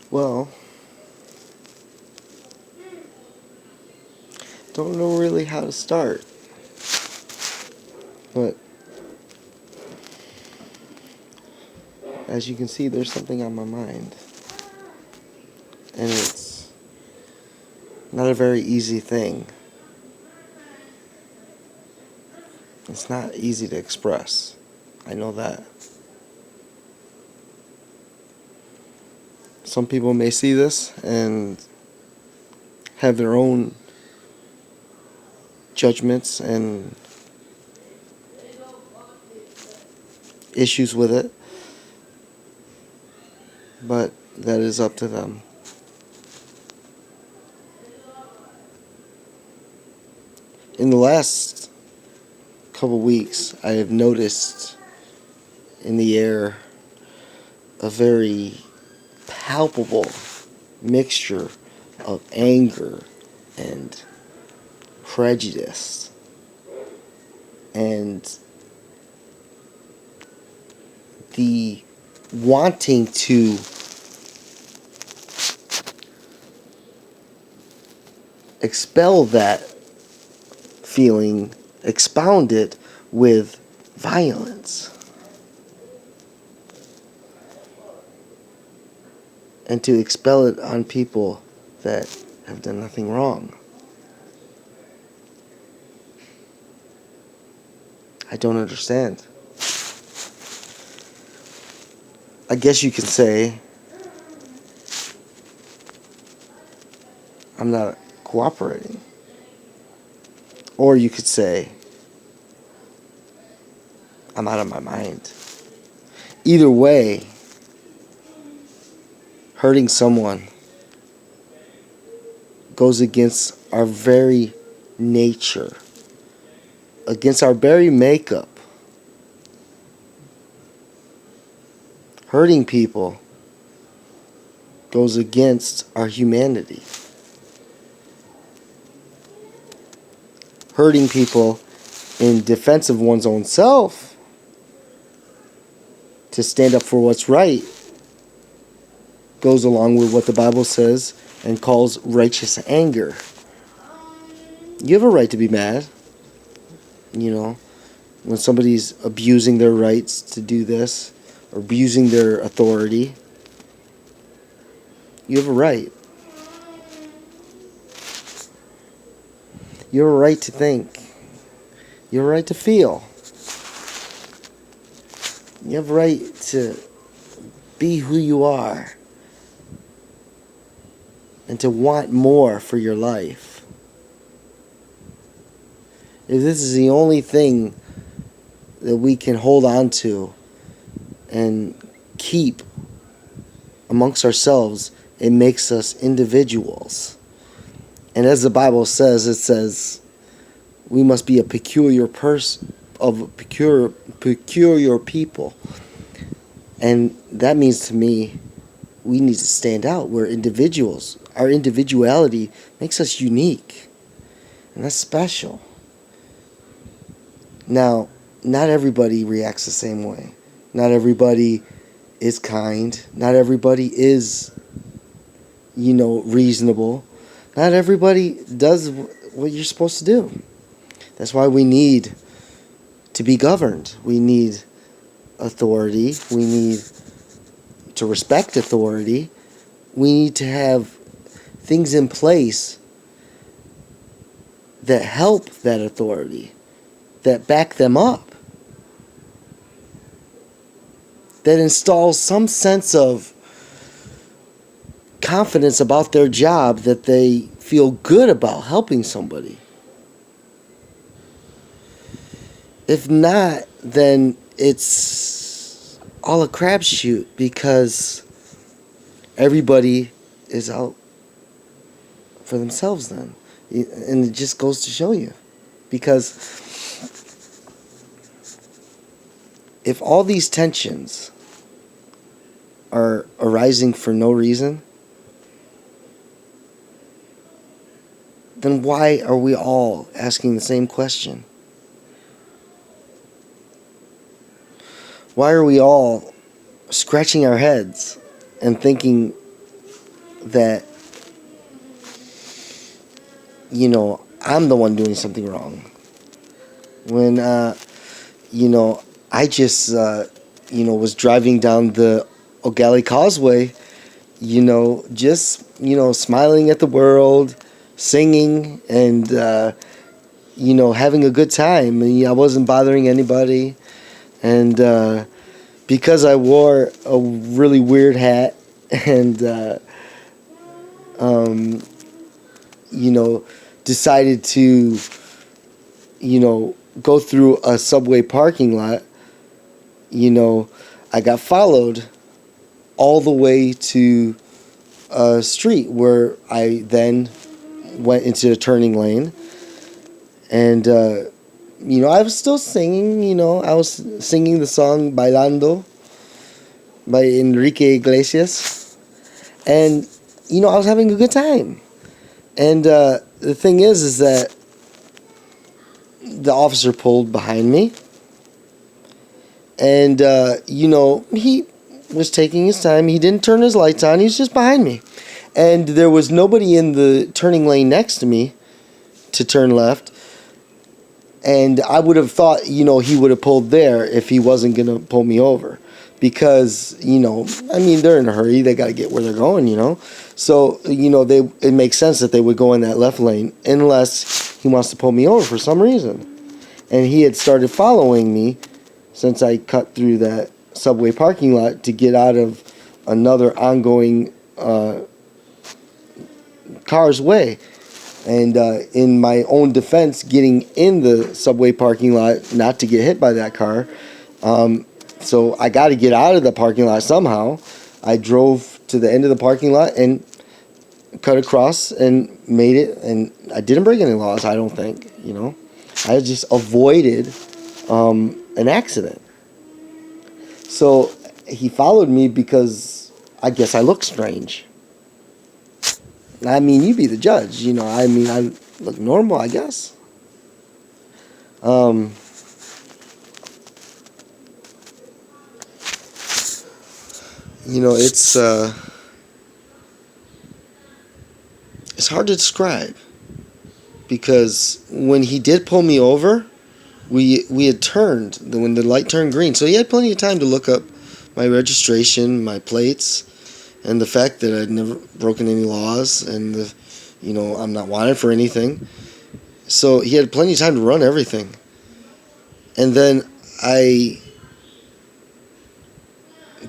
Well, don't know really how to start, but as you can see, there's something on my mind, and it's not a very easy thing. It's not easy to express. I know that. Some people may see this and have their own judgments and issues with it, but that is up to them. In the last couple weeks, I have noticed in the air a very palpable mixture of anger and prejudice and the wanting to expel that feeling, expound it with violence, and to expel it on people that have done nothing wrong. I don't understand. I guess you can say I'm not cooperating. Or you could say I'm out of my mind. Either way, hurting someone goes against our very nature, against our very makeup. Hurting people goes against our humanity. Hurting people in defense of one's own self to stand up for what's right goes along with what the Bible says and calls righteous anger. You have a right to be mad, when somebody's abusing their rights to do this or abusing their authority. You have a right. You have a right to think. You have a right to feel. You have a right to be who you are and to want more for your life. If this is the only thing that we can hold on to and keep amongst ourselves, it makes us individuals. And as the Bible says, it says we must be a peculiar person, of a peculiar people. And that means to me, we need to stand out. We're individuals. Our individuality makes us unique. And that's special. Now, not everybody reacts the same way. Not everybody is kind. Not everybody is, reasonable. Not everybody does what you're supposed to do. That's why we need to be governed. We need authority. We need to respect authority. We need to have things in place that help that authority, that back them up, that installs some sense of confidence about their job, that they feel good about helping somebody. If not, then it's all a crapshoot because everybody is out for themselves then. And it just goes to show you. Because if all these tensions are arising for no reason, then why are we all asking the same question? Why are we all scratching our heads and thinking that, I'm the one doing something wrong. When, I just, was driving down the O'Galley Causeway, just, smiling at the world, singing, and, having a good time. I wasn't bothering anybody. And because I wore a really weird hat and, decided to, go through a subway parking lot, I got followed all the way to a street where I then went into the turning lane. And, I was still singing, I was singing the song Bailando by Enrique Iglesias. And, I was having a good time. And the thing is that the officer pulled behind me. And, he was taking his time. He didn't turn his lights on. He was just behind me. And there was nobody in the turning lane next to me to turn left. And I would have thought, he would have pulled there if he wasn't going to pull me over. Because, they're in a hurry. They got to get where they're going, So, it makes sense that they would go in that left lane unless he wants to pull me over for some reason. And he had started following me since I cut through that subway parking lot to get out of another ongoing car's way. And in my own defense, getting in the subway parking lot, not to get hit by that car. So I got to get out of the parking lot somehow. I drove to the end of the parking lot and cut across and made it. And I didn't break any laws, I don't think, I just avoided an accident. So he followed me because I guess I look strange. You be the judge, I look normal, I guess. It's hard to describe because when he did pull me over, we had turned when the light turned green, so he had plenty of time to look up my registration, my plates, and the fact that I'd never broken any laws, and I'm not wanted for anything. So he had plenty of time to run everything. And then I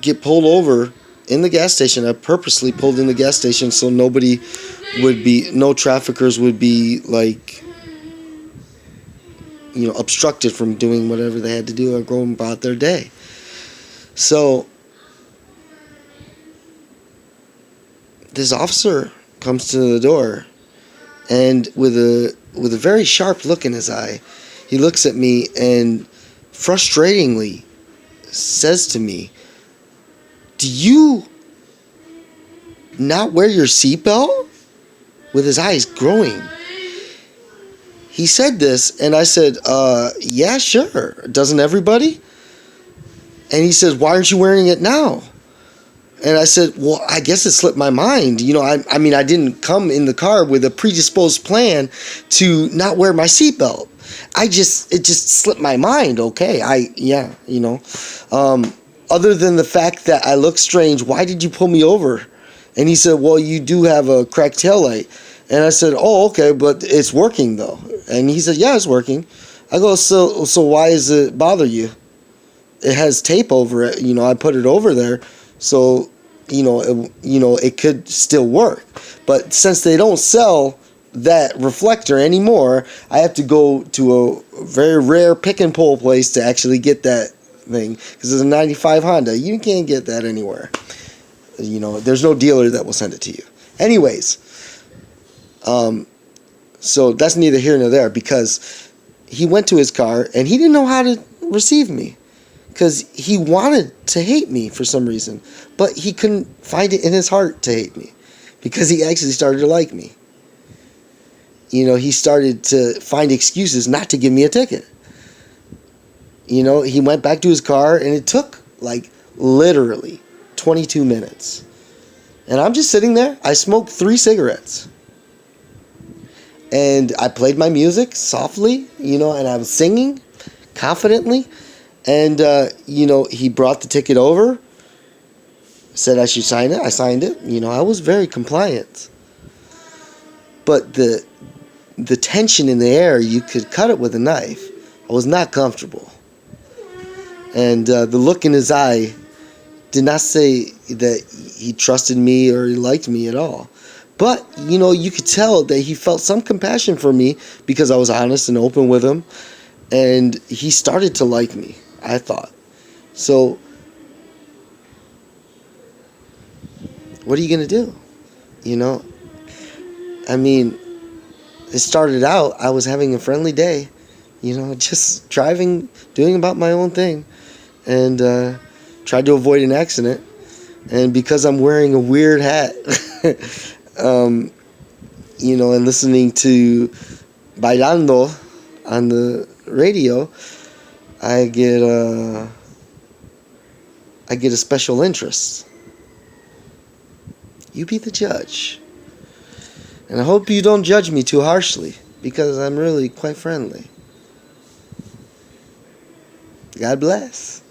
get pulled over in the gas station. I purposely pulled in the gas station so no traffickers would be obstructed from doing whatever they had to do or going about their day. So this officer comes to the door, and with a very sharp look in his eye, he looks at me and frustratingly says to me, "Do you not wear your seatbelt?" With his eyes growing. He said this, and I said, yeah, sure. Doesn't everybody? And he says, "Why aren't you wearing it now?" And I said, well, I guess it slipped my mind. I didn't come in the car with a predisposed plan to not wear my seatbelt. It just slipped my mind. Okay, other than the fact that I look strange, why did you pull me over? And he said, well, you do have a cracked taillight. And I said, oh, okay, but it's working though. And he said, yeah, it's working. I go, so why does it bother you? It has tape over it. I put it over there. So, it could still work. But since they don't sell that reflector anymore, I have to go to a very rare pick and pull place to actually get that thing. Because it's a 95 Honda. You can't get that anywhere. There's no dealer that will send it to you. Anyways, so that's neither here nor there, because he went to his car and he didn't know how to receive me. Because he wanted to hate me for some reason. But he couldn't find it in his heart to hate me. Because he actually started to like me. He started to find excuses not to give me a ticket. He went back to his car and it took literally 22 minutes. And I'm just sitting there. I smoked 3 cigarettes. And I played my music softly, and I was singing confidently. And, he brought the ticket over, said I should sign it. I signed it. I was very compliant. But the tension in the air, you could cut it with a knife. I was not comfortable. And the look in his eye did not say that he trusted me or he liked me at all. But, you could tell that he felt some compassion for me because I was honest and open with him. And he started to like me, I thought. So, what are you going to do? I mean, it started out, I was having a friendly day. Just driving, doing about my own thing. And tried to avoid an accident. And because I'm wearing a weird hat, and listening to Bailando on the radio, I get a special interest. You be the judge. And I hope you don't judge me too harshly, because I'm really quite friendly. God bless.